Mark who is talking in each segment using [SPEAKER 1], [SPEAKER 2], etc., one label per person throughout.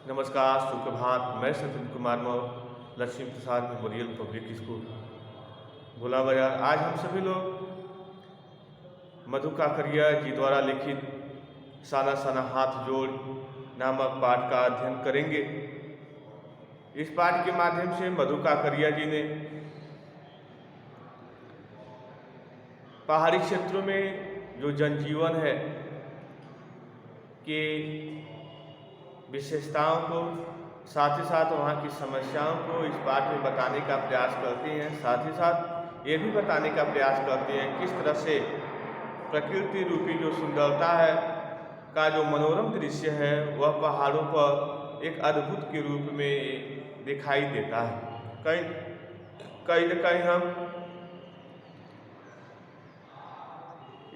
[SPEAKER 1] नमस्कार, सुप्रभात। मैं सचिन कुमार मौर्य, लक्ष्मी प्रसाद मेमोरियल पब्लिक स्कूल, भोला बाजार। आज हम सभी लोग मधु काकड़िया जी द्वारा लिखित साना साना हाथ जोड़ नामक पाठ का अध्ययन करेंगे। इस पाठ के माध्यम से मधु काकड़िया जी ने पहाड़ी क्षेत्रों में जो जनजीवन है कि विशेषताओं को, साथ ही साथ वहाँ की समस्याओं को इस पाठ में बताने का प्रयास करते हैं। साथ ही साथ ये भी बताने का प्रयास करते हैं किस तरह से प्रकृति रूपी जो सुंदरता है का जो मनोरम दृश्य है वह पहाड़ों पर एक अद्भुत के रूप में दिखाई देता है। कहीं न कहीं हम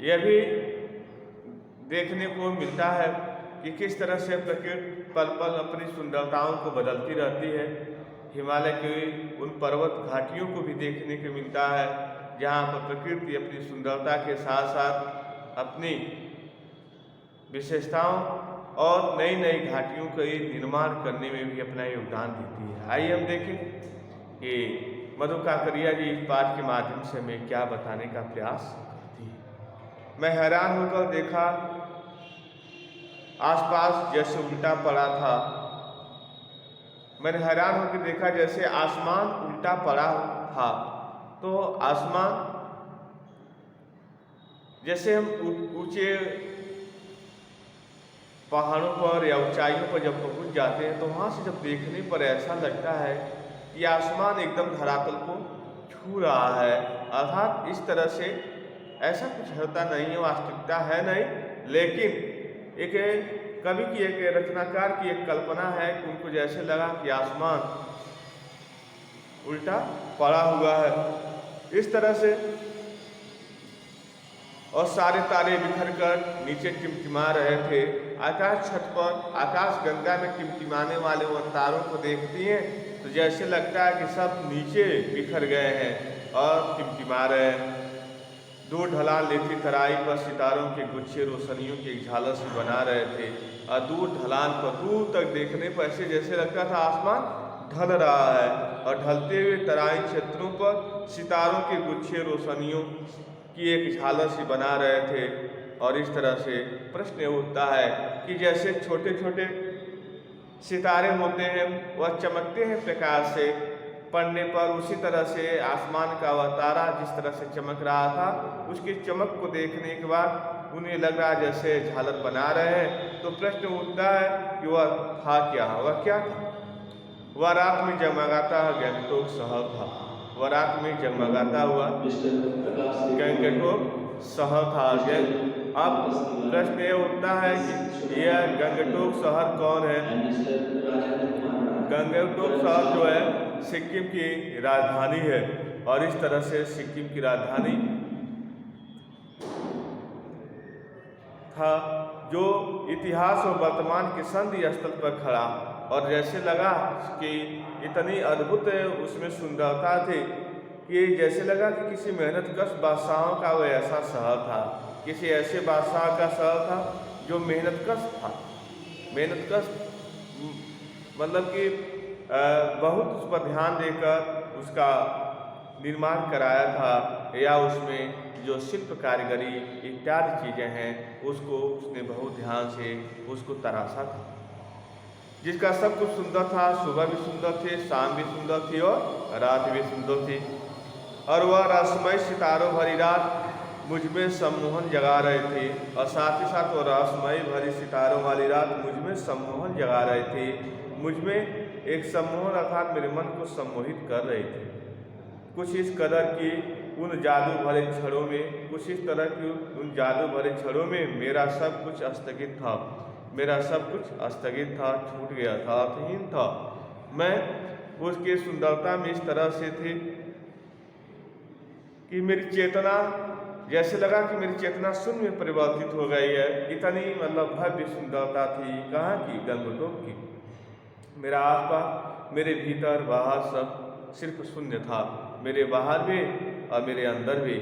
[SPEAKER 1] यह भी देखने को मिलता है कि किस तरह से प्रकृति पल पल अपनी सुंदरताओं को बदलती रहती है। हिमालय की उन पर्वत घाटियों को भी देखने को मिलता है जहाँ पर प्रकृति अपनी सुंदरता के साथ साथ अपनी विशेषताओं और नई नई घाटियों का निर्माण करने में भी अपना योगदान देती है। आइए हम देखें कि मधु काकड़िया जी इस पाठ के माध्यम से हमें क्या बताने का प्रयास करती है। मैं हैरान होकर देखा, आसपास जैसे उल्टा पड़ा था। मैंने हैरान होकर देखा जैसे आसमान उल्टा पड़ा था। तो आसमान जैसे हम ऊंचे पहाड़ों पर या ऊंचाइयों पर जब पहुंच जाते हैं तो वहां से जब देखने पर ऐसा लगता है कि आसमान एकदम धरातल को छू रहा है। अर्थात इस तरह से ऐसा कुछ होता नहीं है, वास्तविकता है नहीं, लेकिन एक कवि की, एक रचनाकार की एक कल्पना है कि उनको जैसे लगा कि आसमान उल्टा पड़ा हुआ है इस तरह से, और सारे तारे बिखर कर नीचे टिमटिमा रहे थे। आकाश छत पर आकाश गंगा में टिमटिमाने वाले उन तारों को देखती हैं तो जैसे लगता है कि सब नीचे बिखर गए हैं और टिमटिमा रहे हैं। दूर ढलान लेती तराई पर सितारों के गुच्छे रोशनियों की एक झालर से बना रहे थे और दूर ढलान पर दूर तक देखने पर ऐसे जैसे लगता था आसमान ढल रहा है और ढलते हुए तराई क्षेत्रों पर सितारों के गुच्छे रोशनियों की एक झालर से बना रहे थे। और इस तरह से प्रश्न उठता है कि जैसे छोटे छोटे सितारे होते हैं वह चमकते हैं प्रकाश से पड़ने पर, उसी तरह से आसमान का वह तारा जिस तरह से चमक रहा था उसकी चमक को देखने के बाद उन्हें लग रहा जैसे झालर बना रहे हैं। तो प्रश्न उठता है कि वह था क्या? वह क्या था? वह रात में जगमगाता गंगटोक शहर था। वह रात में जगमगाता हुआ गंगटोक शहर था। अब प्रश्न ये उठता है कि यह गंगटोक शहर कौन है? गंगटोक शहर जो है सिक्किम की राजधानी है और इस तरह से सिक्किम की राजधानी था जो इतिहास और वर्तमान के संधि स्थल पर खड़ा, और जैसे लगा कि इतनी अद्भुत उसमें सुंदरता थी कि जैसे लगा कि किसी मेहनतकश बादशाहों का वह ऐसा शहर था, किसी ऐसे बादशाह का शहर था जो मेहनतकश था। मेहनतकश मतलब कि बहुत उस पर ध्यान देकर उसका निर्माण कराया था, या उसमें जो शिल्प कारीगरी इत्यादि चीज़ें हैं उसको उसने बहुत ध्यान से उसको तराशा था, जिसका सब कुछ सुंदर था। सुबह भी सुंदर थी, शाम भी सुंदर थी और रात भी सुंदर थी। और वह रहस्यमय सितारों भरी रात मुझ में सम्मोहन जगा रही थी, और साथ ही साथ वो रहस्यमय भरी सितारों वाली रात मुझ में सम्मोहन जगा रही थी। मुझ में एक सम्मोहन अर्थात मेरे मन को सम्मोहित कर रही थी। कुछ इस कदर की उन जादू भरे क्षणों में, कुछ इस तरह की उन जादू भरे क्षणों में मेरा सब कुछ स्थगित था। मेरा सब कुछ स्थगित था, छूट गया था, अर्थहीन था। मैं उसकी सुंदरता में इस तरह से थी कि मेरी चेतना, जैसे लगा कि मेरी चेतना शून्य में परिवर्तित हो गई है। इतनी मतलब भव्य सुंदरता थी। कहाँ की? गंगटोक की। मेरा आसपास, मेरे भीतर बाहर सब सिर्फ शून्य था। मेरे बाहर भी और मेरे अंदर भी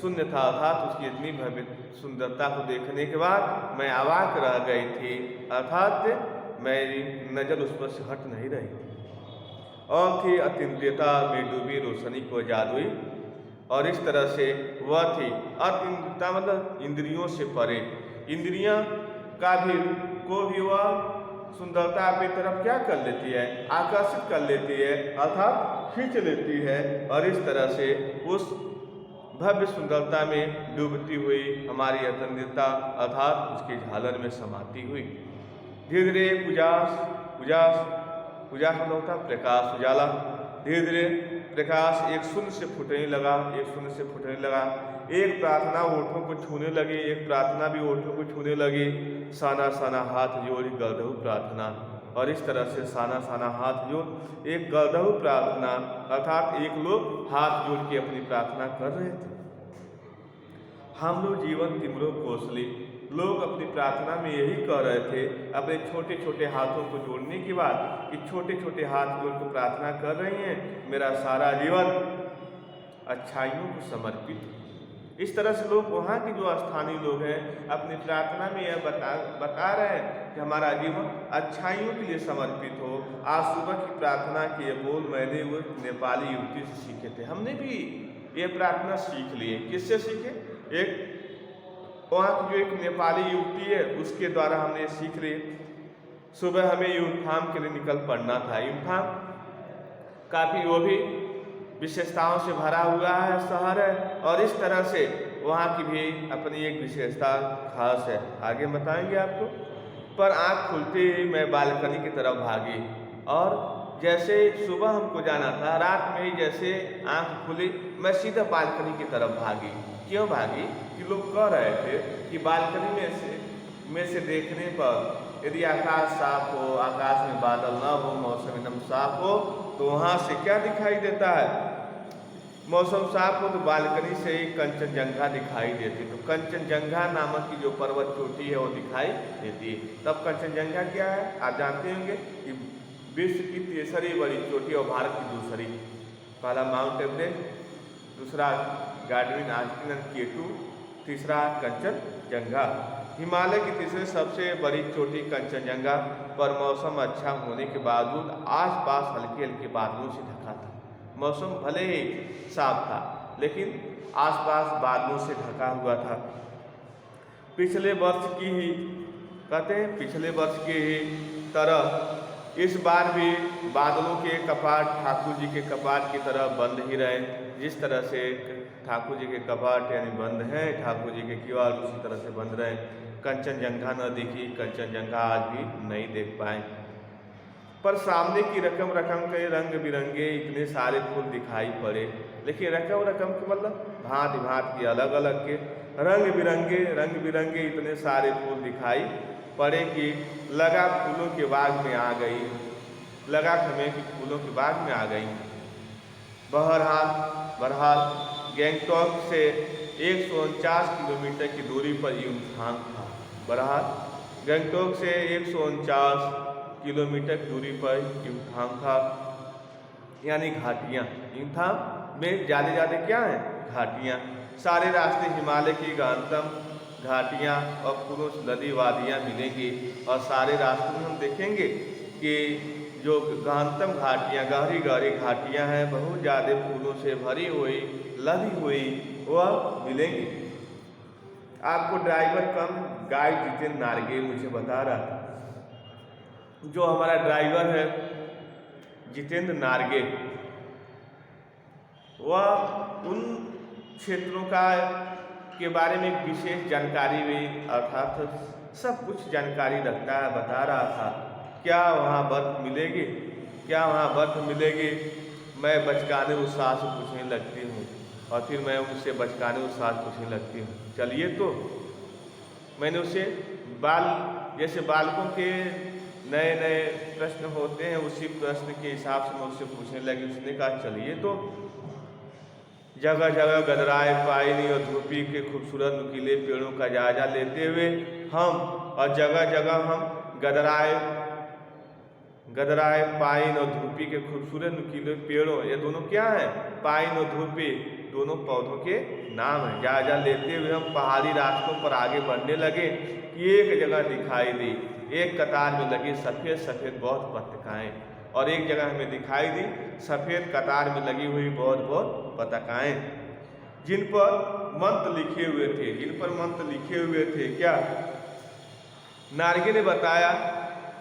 [SPEAKER 1] शून्य था। अर्थात उसकी इतनी भव्य सुंदरता को देखने के बाद मैं अवाक रह गई थी। अर्थात मेरी नज़र उस पर से हट नहीं रही। आँखें अतीन्द्रियता में डूबी रोशनी को जादुई, और इस तरह से वह थी अतीन्द्रियता मतलब इंद्रियों से परे। इंद्रियां का भी को भी वह सुंदरता अपनी तरफ क्या कर लेती है, आकर्षित कर लेती है, अर्थात खींच लेती है। और इस तरह से उस भव्य सुंदरता में डूबती हुई हमारी अतीन्द्रियता अर्थात उसकी झालर में समाती हुई धीरे धीरे उजास उजास उजास मतलब होता प्रकाश, उजाला। धीरे धीरे प्रकाश एक शून्य से फूटने लगा, एक शून्य से फूटने लगा। एक प्रार्थना ओठों को छूने लगी, एक प्रार्थना भी ओठों को छूने लगी। साना साना हाथ जोड़ी गर्दहु प्रार्थना, और इस तरह से साना साना हाथ जोड़ एक गर्दहु प्रार्थना अर्थात एक लोग हाथ जोड़ के अपनी प्रार्थना कर रहे थे। हम लोग जीवन तिमरो कोसली, लोग अपनी प्रार्थना में यही कह रहे थे अपने छोटे छोटे हाथों को जोड़ने के बाद कि छोटे छोटे हाथ जोड़ को प्रार्थना कर रही हैं, मेरा सारा जीवन अच्छाइयों को समर्पित। इस तरह से लोग वहाँ के जो स्थानीय लोग हैं अपनी प्रार्थना में यह बता रहे हैं कि हमारा जीवन अच्छाइयों के लिए समर्पित हो। आज सुबह की प्रार्थना के ये बोल मैंने वो नेपाली युवती से सीखे थे। हमने भी ये प्रार्थना सीख लिए। किससे सीखे? एक वहाँ की जो एक नेपाली युवती है उसके द्वारा हमने सीख ली। सुबह हमें यूमथाम के लिए निकल पड़ना था। यूमथाम काफ़ी वो भी विशेषताओं से भरा हुआ है शहर है, और इस तरह से वहाँ की भी अपनी एक विशेषता खास है, आगे बताएंगे आपको। पर आँख खुलते ही मैं बालकनी की तरफ भागी, और जैसे सुबह हमको जाना था, रात में ही जैसे आँख खुली मैं सीधा बालकनी की तरफ भागी। क्यों भागी? कि लोग कह रहे थे कि बालकनी में से देखने पर यदि आकाश साफ हो, आकाश में बादल ना हो, मौसम एकदम साफ हो, तो वहाँ से क्या दिखाई देता है? मौसम साफ हो तो बालकनी से ही कंचनजंघा दिखाई देती, तो कंचनजंघा नामक की जो पर्वत चोटी है वो दिखाई देती है। तब कंचनजंघा क्या है आप जानते होंगे कि विश्व की तीसरी बड़ी चोटी और भारत की दूसरी। पहला माउंट एवरेस्ट, दूसरा गार्डविन आस्तीन K2, तीसरा कंचनजंघा। हिमालय की तीसरी सबसे बड़ी चोटी कंचनजंघा पर मौसम अच्छा होने के बावजूद आसपास हल्के हल्के बादलों से ढका था। मौसम भले ही साफ था लेकिन आसपास बादलों से ढका हुआ था। पिछले वर्ष की ही कहते हैं पिछले वर्ष की ही तरह इस बार भी बादलों के कपाट ठाकुर जी के कपाट की तरह बंद ही रहे। जिस तरह से ठाकुर जी के कपाट यानी बंद हैं, ठाकुर जी के किवाड़ उसी तरह से बंद रहे। कंचनजंघा न दिखी, कंचनजंघा आज भी नहीं देख पाए। पर सामने की रकम रकम के रंग बिरंगे इतने सारे फूल दिखाई पड़े। लेकिन रकम रकम के मतलब भांति भांति के अलग अलग के रंग बिरंगे इतने सारे फूल दिखाई पड़े कि लगा फूलों के बाग में आ गई, लगा हमें कि फूलों के बाग में आ गई। बहरहाल गैंगटॉक से 149 किलोमीटर की दूरी पर यूमथांग था। बहरहाल गैंगटॉक से 149 किलोमीटर की दूरी पर यूमथांग था, यानी घाटियाँ। यूमथांग में ज़्यादा क्या है? घाटियाँ। सारे रास्ते हिमालय की गहनतम घाटियाँ और पुरुष नदी वादियाँ मिलेंगी, और सारे रास्तों में हम देखेंगे कि जो गहनतम घाटियाँ गहरी गहरी घाटियाँ हैं बहुत ज़्यादा फूलों से भरी हुई लदी हुई वह मिलेंगी। आपको ड्राइवर कम गाइड जितेंद्र नारगे मुझे बता रहा था, जो हमारा ड्राइवर है जितेंद्र नारगे, वह उन क्षेत्रों का के बारे में एक विशेष जानकारी भी अर्थात सब कुछ जानकारी रखता है। बता रहा था क्या वहाँ बर्फ मिलेगी, क्या वहाँ बर्फ मिलेगी। मैं बचकाने उत्साह से पूछने लगती हूँ, और फिर मैं उससे बचकाने उत्साह से पूछने लगती हूँ चलिए। तो मैंने उसे जैसे बालकों के नए नए प्रश्न होते हैं उसी प्रश्न के हिसाब से मैं उससे पूछने लगी। उसने कहा चलिए। तो जगह जगह गदराए पाइनी और धूपी के खूबसूरत नुकीले पेड़ों का जायजा लेते हुए और जगह जगह हम गदराए पाइन और धूपी के खूबसूरत नुकीले पेड़ों, ये दोनों क्या है? पाइन और धूपी दोनों पौधों के नाम हैं। जायजा लेते हुए हम पहाड़ी रास्तों पर आगे बढ़ने लगे कि एक जगह दिखाई दी एक कतार में लगी सफ़ेद सफ़ेद बहुत पताकाएँ, और एक जगह हमें दिखाई दी सफ़ेद कतार में लगी हुई बहुत बहुत पताकाएँ, जिन पर मंत्र लिखे हुए थे। जिन पर मंत्र लिखे हुए थे क्या? नारगे ने बताया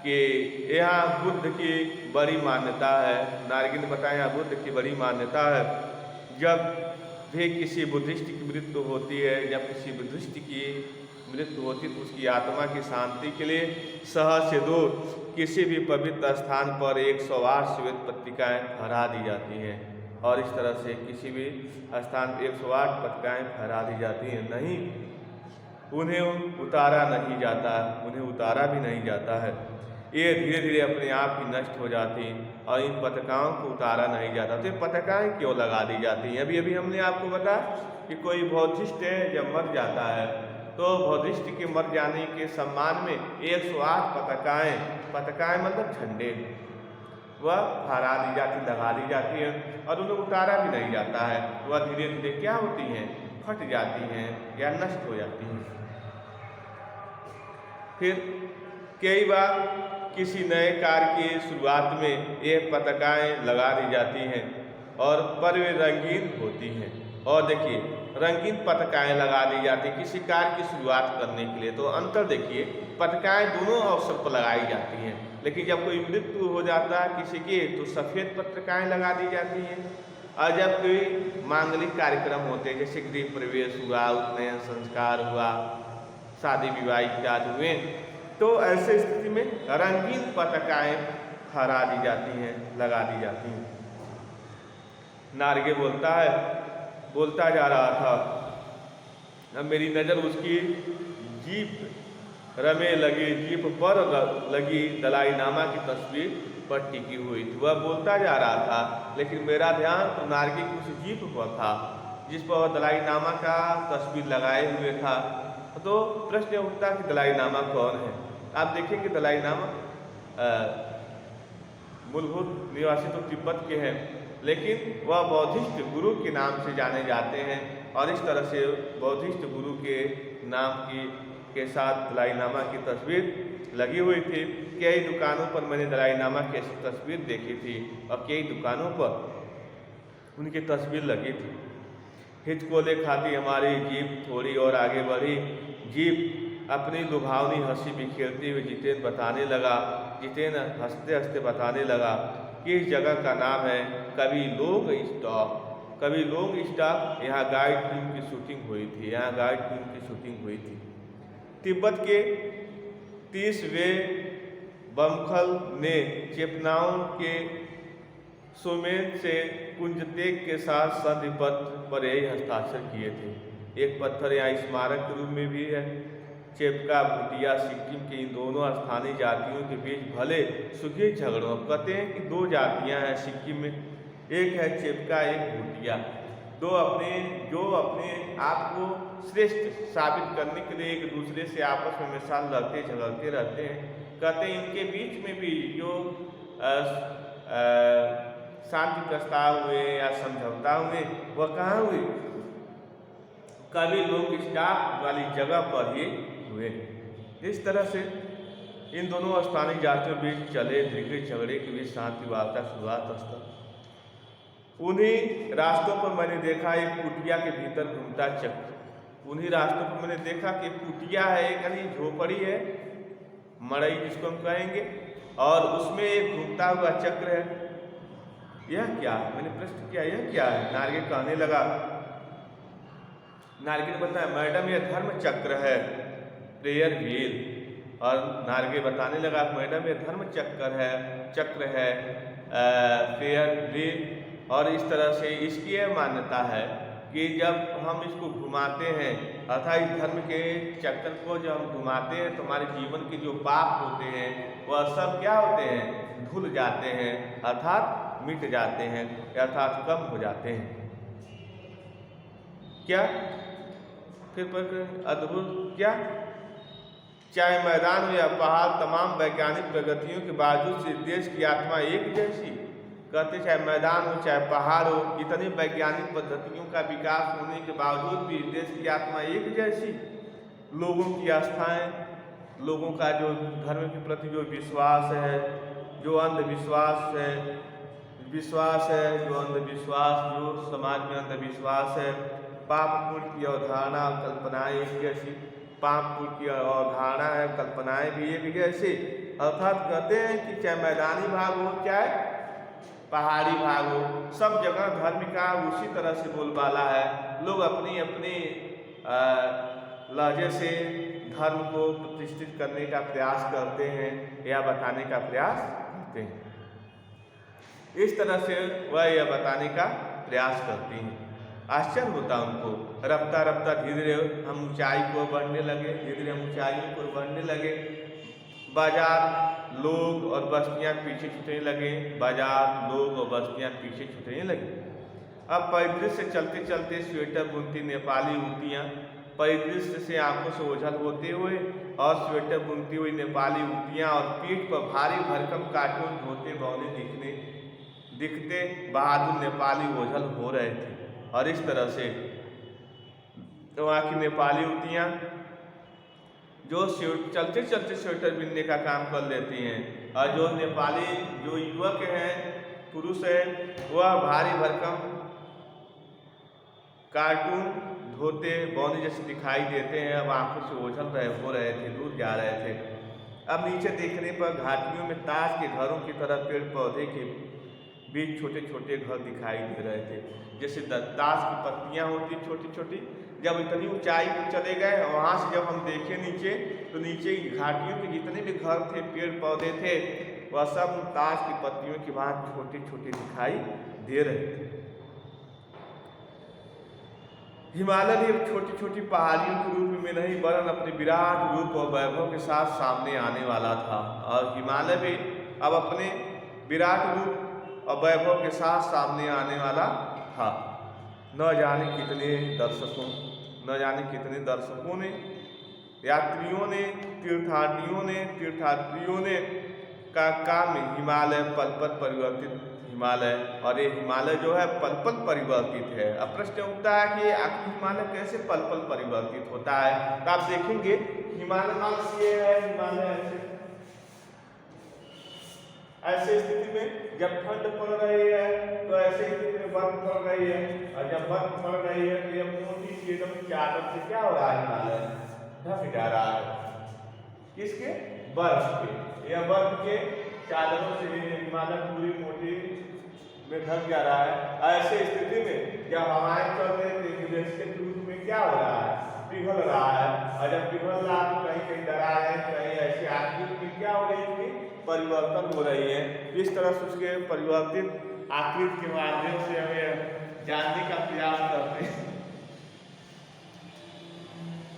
[SPEAKER 1] कि यहाँ बुद्ध की बड़ी मान्यता है। नारगे ने बताया यहाँ बुद्ध की बड़ी मान्यता है। जब भी किसी बुद्धिस्ट की मृत्यु होती है, जब किसी बुद्धिस्ट की मृत्यु होती है तो उसकी आत्मा की शांति के लिए शहर से दूर किसी भी पवित्र स्थान पर 108 श्वेत पत्रिकाएँ फहरा दी जाती हैं, और इस तरह से किसी भी स्थान पर 108 पत्रिकाएँ फहरा दी जाती हैं। नहीं, उन्हें उतारा नहीं जाता है, उन्हें उतारा भी नहीं जाता है। ये धीरे धीरे अपने आप ही नष्ट हो जाती हैं, और इन पताकाओं को उतारा नहीं जाता। तो ये पताकाएँ क्यों लगा दी जाती हैं? अभी अभी हमने आपको बताया कि कोई बौद्धिस्ट है जब मर जाता है तो बौद्धिस्ट के मर जाने के सम्मान में 108 पताकाएँ मतलब झंडे, वह फहरा दी जाती, लगा दी जाती है, और उन्हें उतारा भी नहीं जाता है। वह धीरे धीरे क्या होती हैं? फट जाती हैं या नष्ट हो जाती हैं। फिर कई बार किसी नए कार्य की शुरुआत में ये पताकाएँ लगा दी जाती हैं, और पर वे रंगीन होती हैं। और देखिए, रंगीन पताकाएँ लगा दी जाती किसी कार्य की शुरुआत करने के लिए। तो अंतर देखिए, पताकाएँ दोनों अवसर पर लगाई जाती हैं, लेकिन जब कोई मृत्यु हो जाता है किसी की तो सफ़ेद पताकाएँ लगा दी जाती हैं। और जब कोई मांगलिक कार्यक्रम होते हैं, जैसे गृह प्रवेश हुआ, उपनयन संस्कार हुआ, शादी विवाह इत्यादि हुए, तो ऐसे स्थिति में रंगीन पताकाएँ फहरा दी जाती हैं, लगा दी जाती हैं। नारगे बोलता जा रहा था, अब मेरी नज़र उसकी जीभ रमे लगी, जीभ पर लगी दलाई लामा की तस्वीर पर टिकी हुई थी। वह बोलता जा रहा था, लेकिन मेरा ध्यान तो नारगे की उस जीभ पर था जिस पर वह दलाई लामा का तस्वीर लगाए हुए था। तो प्रश्न उठता कि दलाई लामा कौन है? आप देखेंगे दलाई लामा मूलभूत निवासी तो तिब्बत के हैं, लेकिन वह बौद्धिस्ट गुरु के नाम से जाने जाते हैं, और इस तरह से बौद्धिस्ट गुरु के नाम के साथ दलाई लामा की तस्वीर लगी हुई थी। कई दुकानों पर मैंने दलाई लामा की ऐसी तस्वीर देखी थी, और कई दुकानों पर उनकी तस्वीर लगी थी। हिचकोले खाती हमारी जीभ थोड़ी और आगे बढ़ी। जीभ अपनी लुभावनी हंसी बिखेरते हुए जितेंद्र बताने लगा, जितेंद्र हंसते हंसते बताने लगा कि इस जगह का नाम है कवि लोंग स्टॉप। कवि लोंग स्टॉप, यहाँ गाइड फिल्म की शूटिंग हुई थी, यहाँ गाइड फिल्म की शूटिंग हुई थी। तिब्बत के 30वें बमखल ने चेपनाओं के सुमेन से कुंजतेक के साथ संधि पत्र पर यही हस्ताक्षर किए थे। एक पत्थर यहाँ स्मारक के रूप में भी है। चेपका, भूटिया, सिक्किम के इन दोनों स्थानीय जातियों के बीच भले सुखी झगड़ों, कहते हैं कि दो जातियाँ हैं सिक्किम में, एक है चेपका, एक भूटिया। जो अपने आप को श्रेष्ठ साबित करने के लिए एक दूसरे से आपस में हमेशा लड़ते झगड़ते रहते हैं। कहते हैं इनके बीच में भी जो शांति प्रस्ताव हुए या समझौता हुए, वह कहाँ हुए? कवि लोंग स्टॉप वाली जगह पर ही हुए। इस तरह से इन दोनों स्थानीय जातियों के बीच चले दीर्घ झगड़े के बीच शांति वार्ता शुरुआत स्थल। उन्हीं रास्तों पर मैंने देखा एक कुटिया के भीतर घूमता चक्र। उन्हीं रास्तों पर मैंने देखा कि कुटिया है, एक यानी झोपड़ी है, मड़ई जिसको हम कहेंगे, और उसमें एक घूमता हुआ चक्र है। यह क्या है? मैंने प्रश्न किया, यह क्या है? नारगे कहने लगा, नारगे ने बताया, मैडम यह धर्म चक्र है, प्रेयर व्हील। और नारगे बताने लगा, मैडम यह धर्म चक्र है प्रेयर व्हील। और इस तरह से इसकी यह मान्यता है कि जब हम इसको घुमाते हैं, अर्थात इस धर्म के चक्कर को जब हम घुमाते हैं तो हमारे जीवन के जो पाप होते हैं वह सब क्या होते हैं? धुल जाते हैं, अर्थात मिट जाते हैं, अर्थात कम हो जाते हैं। क्या फिर अद्भुत क्या? चाहे मैदान हो या पहाड़, तमाम वैज्ञानिक प्रगतियों के बावजूद से देश की आत्मा एक जैसी। कहते चाहे मैदान हो चाहे पहाड़ हो, इतनी वैज्ञानिक पद्धतियों का विकास होने के बावजूद भी देश की आत्मा एक जैसी। लोगों की आस्थाएं लोगों का जो धर्म के प्रति जो विश्वास है, जो अंधविश्वास है, जो अंधविश्वास, जो समाज में अंधविश्वास है, पाप पुण्य की अवधारणा कल्पनाएं एक ऐसी, पाप पुण्य की अवधारणा है, कल्पनाएं भी ये भी ऐसी। अर्थात कहते हैं कि चाहे मैदानी भाग हो चाहे पहाड़ी भाग हो, सब जगह धर्म का उसी तरह से बोलबाला है। लोग अपनी अपनी लहजे से धर्म को प्रतिष्ठित करने का प्रयास करते हैं या बताने का प्रयास करते हैं। इस तरह से वह यह बताने का प्रयास करती हैं। आश्चर्य होता उनको, रफ्ता रफ्ता धीरे धीरे हम ऊंचाई को बढ़ने लगे, धीरे धीरे हम ऊंचाई को बढ़ने लगे। बाजार, लोग और बस्तियां पीछे छूटने लगे, बाजार, लोग और बस्तियां पीछे छूटने लगी। अब परिदृश्य से चलते चलते स्वेटर बुनती नेपाली युवतियाँ परिदृश्य से आंखों से ओझल होते हुए और स्वेटर बुनती हुई नेपाली युवतियाँ और पीठ पर भारी भरकम कार्टून ढोते बौने दिखते बहादुर नेपाली ओझल हो रहे थे। और इस तरह से वहाँ की नेपाली युवतियाँ जो चलते चलते स्वेटर बिनने का काम कर लेती हैं, और जो नेपाली जो युवक हैं, पुरुष हैं, वह भारी भरकम कार्टून धोते बौने जैसे दिखाई देते हैं। अब आंखों से ओझल हो रहे थे, दूर जा रहे थे। अब नीचे देखने पर घाटियों में ताश के घरों की तरह पेड़ पौधे के बीच छोटे छोटे घर दिखाई दे रहे थे, जैसे ताश की पत्तियां होती छोटी छोटी। जब इतनी ऊंचाई पर चले गए, वहाँ से जब हम देखे नीचे, तो नीचे घाटियों के जितने भी घर थे, पेड़ पौधे थे, वह सब ताश की पत्तियों की भांति छोटे छोटे दिखाई दे रहे थे। हिमालय भी छोटी छोटी पहाड़ियों के रूप में नहीं, वरन अपने विराट रूप और वैभव के साथ सामने आने वाला था। और हिमालय भी अब अपने विराट रूप और वैभव के साथ सामने आने वाला था। न जाने कितने दर्शकों ने, यात्रियों ने, तीर्थयात्रियों ने का काम हिमालय पल पल परिवर्तित हिमालय, और ये हिमालय जो है पल पल परिवर्तित है। अब प्रश्न उठता है कि आखिर हिमालय कैसे पल पल परिवर्तित होता है। तो आप देखेंगे हिमालय मार्ग ये है, हिमालय ऐसे स्थिति में जब ठंड पड़ रही है तो ऐसे स्थिति में बर्फ पड़ रही है, और जब बर्फ पड़ रही है तो ये मोटी सी एकदम चादर से क्या हो रहा है, हिमालय ढक जा रहा है। किसके? बर्फ के। यह बर्फ के चादरों से हिमालय पूरी मोटी में ढक जा रहा है। ऐसे स्थिति में जब हवाएं चल रही थी ग्लेशियर के रूप में क्या हो रहा है, पिघल रहा है। और जब पिघल रहा है तो कहीं कहीं दरार है, कहीं ऐसी आकृति में क्या हो रही थी, परिवर्तन हो रही है। इस तरह से उसके परिवर्तित आकृति के माध्यम से हमें जानने का प्रयास करते हैं,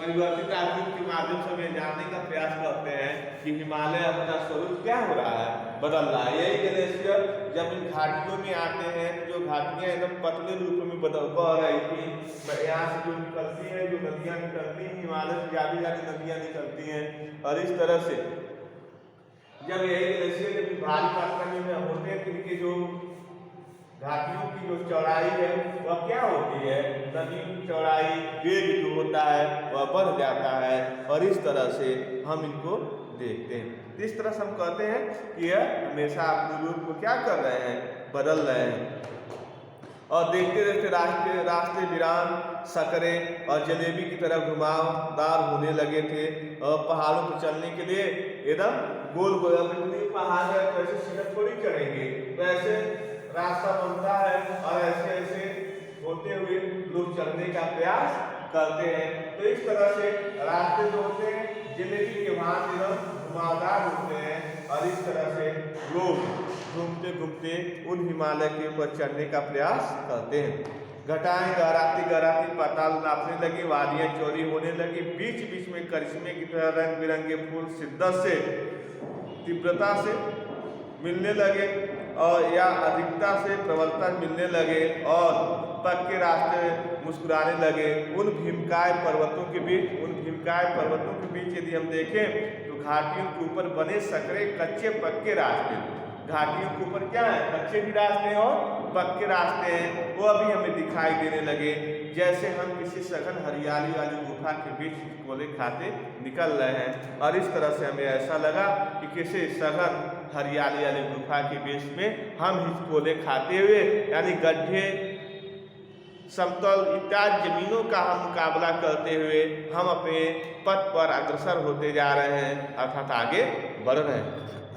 [SPEAKER 1] परिवर्तित आकृति के माध्यम से हमें जानने का प्रयास करते हैं कि हिमालय अपना स्वरूप क्या हो रहा है, बदल रहा है। यही ग्लेशियर जब इन घाटियों में आते हैं, जो घाटियां एकदम पतले रूप में बह रही थी, यहाँ से जो निकलती है, जो नदियाँ निकलती हैं, हिमालय से ज़्यादा नदियाँ निकलती हैं। और इस तरह से जब यही ग्लेशियर भारी मात्रा में होते हैं, इनके जो घाटियों की जो चौड़ाई है वह क्या होती है, नदी की चौड़ाई, वेग जो होता है वह बढ़ जाता है। और इस तरह से हम इनको देखते हैं। इस तरह से हम कहते हैं कि यह हमेशा अपने रूप को क्या कर रहे हैं, बदल रहे हैं। और देखते देखते रास्ते वीरान, सकरे और जलेबी की तरह घुमावदार होने लगे थे। और पहाड़ों पर चलने के लिए एकदम गोल गोल, इतनी पहाड़ है तो ऐसे सीधा थोड़ी चढ़ेंगे, तो ऐसे रास्ता बनता है और ऐसे ऐसे होते हुए लोग चलने का प्रयास करते हैं। तो इस तरह से रास्ते जो होते हैं जलेबी के भांति घुमावदार होते हैं। और इस तरह से लोग घूमते घूमते उन हिमालय के ऊपर चढ़ने का प्रयास करते हैं। घटाएं गहराती पाताल नापने लगी, वादियां चौड़ी होने लगी, बीच बीच में करिश्मे की तरह रंग बिरंगे फूल शिद्दत से, तीव्रता से मिलने लगे और या अधिकता से प्रबलता मिलने लगे, और पक्के रास्ते मुस्कुराने लगे। उन भीमकाय पर्वतों के बीच यदि हम देखें तो घाटियों के ऊपर बने सकरे कच्चे पक्के रास्ते, घाटियों के ऊपर क्या है, कच्चे भी रास्ते और पक्के रास्ते हैं, वो अभी हमें दिखाई देने लगे। जैसे हम किसी सघन हरियाली वाली गुफा के बीच हिचकोले खाते निकल रहे हैं। और इस तरह से हमें ऐसा लगा कि किसी सघन हरियाली वाली गुफा के बीच में हम हिचकोले खाते हुए, यानी गड्ढे, समतल इत्यादि जमीनों का हम मुकाबला करते हुए हम अपने पथ पर अग्रसर होते जा रहे हैं, अर्थात आगे बढ़ रहे हैं।